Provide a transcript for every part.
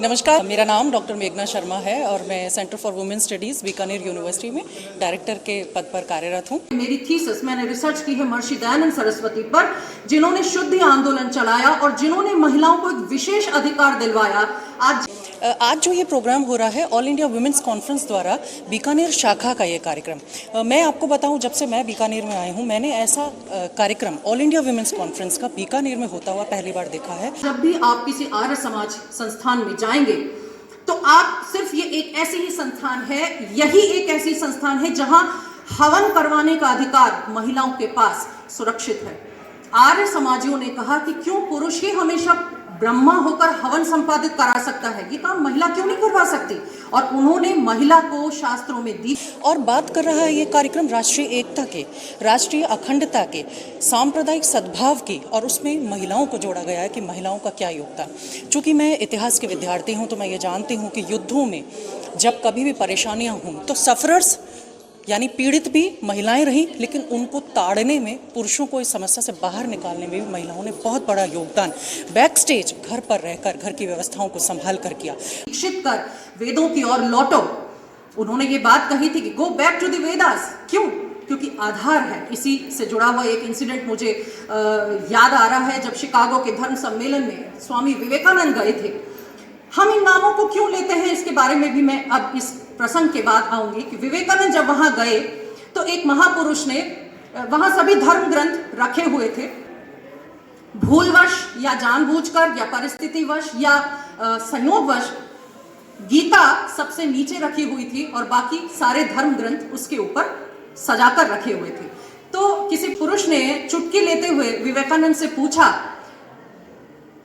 नमस्कार, मेरा नाम डॉक्टर मेघना शर्मा है और मैं centre for women studies Bikaner university में डायरेक्टर के पद पर कार्यरत हूँ। मेरी थीसिस मैंने रिसर्च की है महर्षि दयानंद सरस्वती पर, जिन्होंने शुद्धि आंदोलन चलाया और जिन्होंने महिलाओं को एक विशेष अधिकार दिलवाया। आज जो ये प्रोग्राम हो रहा है ऑल इंडिया वुमेन्स कॉन्फ्रेंस द्वारा बीकानेर शाखा का ये कार्यक्रम, मैं आपको बताऊं, जब से मैं बीकानेर में आई हूं मैंने ऐसा कार्यक्रम ऑल इंडिया वुमेन्स कॉन्फ्रेंस का बीकानेर में होता हुआ पहली बार देखा है। जब भी आप किसी आर्य समाज संस्थान में जाएंगे तो आप सिर्फ ये एक ऐसी ही संस्थान है, यही एक ऐसी संस्थान है जहां हवन करवाने का अधिकार महिलाओं के पास सुरक्षित है। आर्य समाजियों ने कहा कि क्यों पुरुष ही हमेशा ब्रह्मा होकर हवन संपादित करा सकता है, ये काम महिला क्यों नहीं करवा सकती, और उन्होंने महिला को शास्त्रों में दी। और बात कर रहा है ये कार्यक्रम राष्ट्रीय एकता के, राष्ट्रीय अखंडता के, सांप्रदायिक सद्भाव की, और उसमें महिलाओं को जोड़ा गया है कि महिलाओं का क्या योगदान। चूंकि मैं इतिहास के विद्यार्थी हूँ तो मैं ये जानती हूँ कि युद्धों में जब कभी भी परेशानियाँ हों तो सफरर्स यानी पीड़ित भी महिलाएं रहीं, लेकिन उनको ताड़ने में, पुरुषों को इस समस्या से बाहर निकालने में भी महिलाओं ने बहुत बड़ा योगदान बैक स्टेज घर पर रहकर घर की व्यवस्थाओं को संभाल कर किया। शिक्षित कर वेदों की ओर लौटो, उन्होंने ये बात कही थी कि go back to the Vedas. क्यों? क्योंकि आधार है। इसी से जुड़ा हुआ एक इंसिडेंट मुझे याद आ रहा है, जब शिकागो के धर्म सम्मेलन में स्वामी विवेकानंद गए थे। हम इन नामों को क्यों लेते हैं, इसके बारे में भी मैं अब इस प्रसंग के बाद आऊंगी कि विवेकानंद जब वहां गए तो एक महापुरुष ने वहां सभी धर्म ग्रंथ रखे हुए थे। भूलवश या जानबूझकर या परिस्थितिवश या संयोगवश गीता सबसे नीचे रखी हुई थी और बाकी सारे धर्म ग्रंथ उसके ऊपर सजाकर रखे हुए थे। तो किसी पुरुष ने चुटकी लेते हुए विवेकानंद से पूछा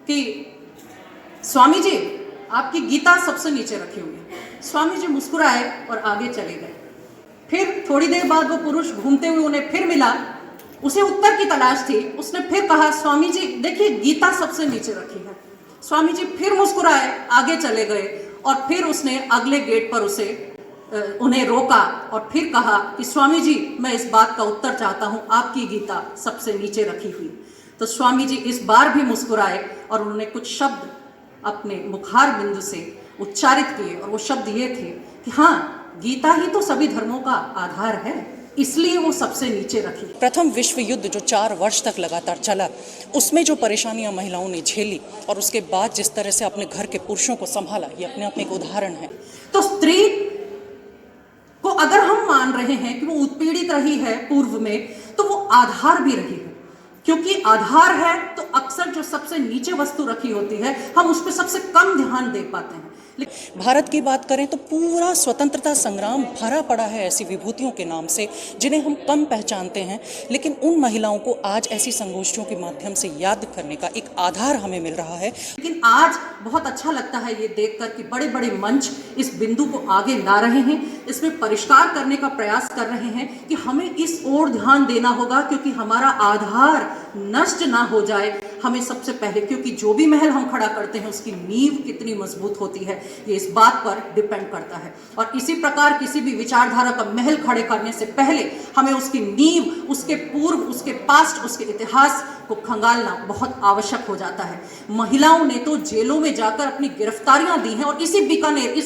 कि स्वामी जी, आपकी गीता सबसे नीचे रखी हुई है। स्वामी जी मुस्कुराए और आगे चले गए। फिर थोड़ी देर बाद वो पुरुष घूमते हुए उन्हें फिर मिला, उसे उत्तर की तलाश थी। उसने फिर कहा, स्वामी जी देखिए गीता सबसे नीचे रखी है। स्वामी जी फिर मुस्कुराए, आगे चले गए और फिर उसने अगले गेट पर उन्हें रोका और फिर कहा कि स्वामी जी मैं इस बात का उत्तर चाहता हूँ, आपकी गीता सबसे नीचे रखी हुई। तो स्वामी जी इस बार भी मुस्कुराए और उन्होंने कुछ शब्द अपने मुखार बिंदु से उच्चारित किए और वो शब्द ये थे कि हाँ, गीता ही तो सभी धर्मों का आधार है, इसलिए वो सबसे नीचे रखी। प्रथम विश्व युद्ध जो 4 वर्ष तक लगातार चला, उसमें जो परेशानियां महिलाओं ने झेली और उसके बाद जिस तरह से अपने घर के पुरुषों को संभाला, ये अपने आप में एक उदाहरण है। तो स्त्री को अगर हम मान रहे हैं कि वो उत्पीड़ित रही है पूर्व में, तो वो आधार भी रही है, क्योंकि आधार है तो अक्सर जो सबसे नीचे वस्तु रखी होती है हम उस पर सबसे कम ध्यान दे पाते हैं। भारत की बात करें तो पूरा स्वतंत्रता संग्राम भरा पड़ा है ऐसी विभूतियों के नाम से जिन्हें हम कम पहचानते हैं, लेकिन उन महिलाओं को आज ऐसी संगोष्ठियों के माध्यम से याद करने का एक आधार हमें मिल रहा है। लेकिन आज बहुत अच्छा लगता है ये देखकर कि बड़े बड़े मंच इस बिंदु को आगे ला रहे हैं, इसमें परिष्कार करने का प्रयास कर रहे हैं कि हमें इस ओर ध्यान देना होगा, क्योंकि हमारा आधार नष्ट ना हो जाए। हमें सबसे पहले, क्योंकि जो भी महल हम खड़ा करते हैं उसकी नींव कितनी मजबूत होती है ये इस बात पर डिपेंड करता है। और इसी प्रकार किसी भी विचारधारा का महल खड़े करने से पहले हमें उसकी नींव, उसके पूर्व, उसके पास्ट, उसके इतिहास को खंगालना बहुत आवश्यक हो जाता है। महिलाओं ने तो जेलों में जाकर अपनी गिरफ्तारियां दी हैं, और इस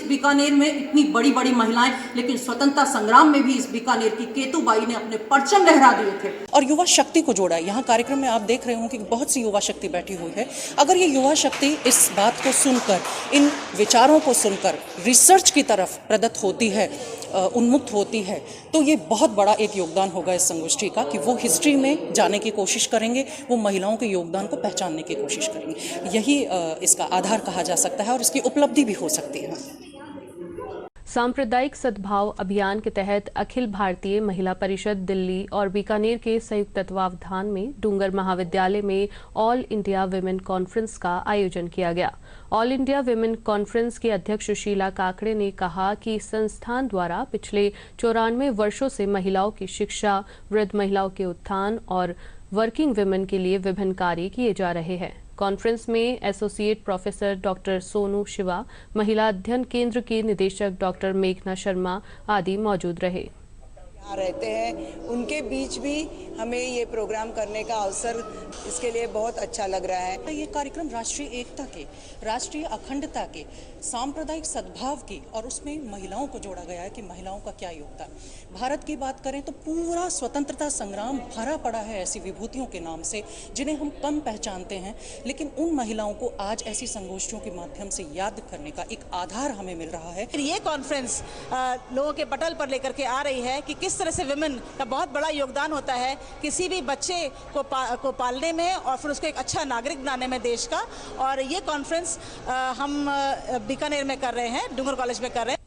बीकानेर में इतनी बड़ी बड़ी महिलाएं, लेकिन स्वतंत्रता संग्राम में भी इस बीकानेर की केतुबाई ने अपने परचम लहरा दिए थे। और युवा शक्ति को जोड़ा। यहाँ कार्यक्रम में आप देख रहे हो कि बहुत सी युवा शक्ति बैठी हुई है। अगर ये युवा शक्ति इस बात को सुनकर, इन विचारों को सुनकर रिसर्च की तरफ प्रदत्त होती है, उन्मुक्त होती है, तो ये बहुत बड़ा एक योगदान होगा इस संगोष्ठी का कि वो हिस्ट्री में जाने की कोशिश करेंगे, वो महिलाओं के योगदान को पहचानने की कोशिश करेंगे। यही इसका आधार कहा जा सकता है और इसकी उपलब्धि भी हो सकती है। सांप्रदायिक सद्भाव अभियान के तहत अखिल भारतीय महिला परिषद दिल्ली और बीकानेर के संयुक्त तत्वावधान में डूंगर महाविद्यालय में ऑल इंडिया विमेन कॉन्फ्रेंस का आयोजन किया गया। ऑल इंडिया विमेन कॉन्फ्रेंस की अध्यक्ष सुशीला काकड़े ने कहा कि संस्थान द्वारा पिछले 94 वर्षों से महिलाओं की शिक्षा, वृद्ध महिलाओं के उत्थान और वर्किंग विमेन के लिए विभिन्न कार्य किए जा रहे हैं। कॉन्फ्रेंस में associate professor doctor Sonu Shiva, महिला अध्ययन केंद्र के निदेशक डॉक्टर मेघना शर्मा आदि मौजूद रहे। रहते हैं उनके बीच भी हमें ये प्रोग्राम करने का अवसर इसके लिए बहुत अच्छा लग रहा है। ये कार्यक्रम राष्ट्रीय एकता के, राष्ट्रीय अखंडता के, सांप्रदायिक सद्भाव की और उसमें महिलाओं को जोड़ा गया है कि महिलाओं का क्या योगदान। भारत की बात करें तो पूरा स्वतंत्रता संग्राम भरा पड़ा है ऐसी विभूतियों के नाम से जिन्हें हम कम पहचानते हैं, लेकिन उन महिलाओं को आज ऐसी संगोष्ठियों के माध्यम से याद करने का एक आधार हमें मिल रहा है। ये कॉन्फ्रेंस लोगों के पटल पर लेकर के आ रही है कि किस तरह से विमेन का बहुत बड़ा योगदान होता है किसी भी बच्चे को पालने में और फिर उसको एक अच्छा नागरिक बनाने में देश का। और ये कॉन्फ्रेंस हम बीकानेर में कर रहे हैं, डूंगर कॉलेज में कर रहे हैं।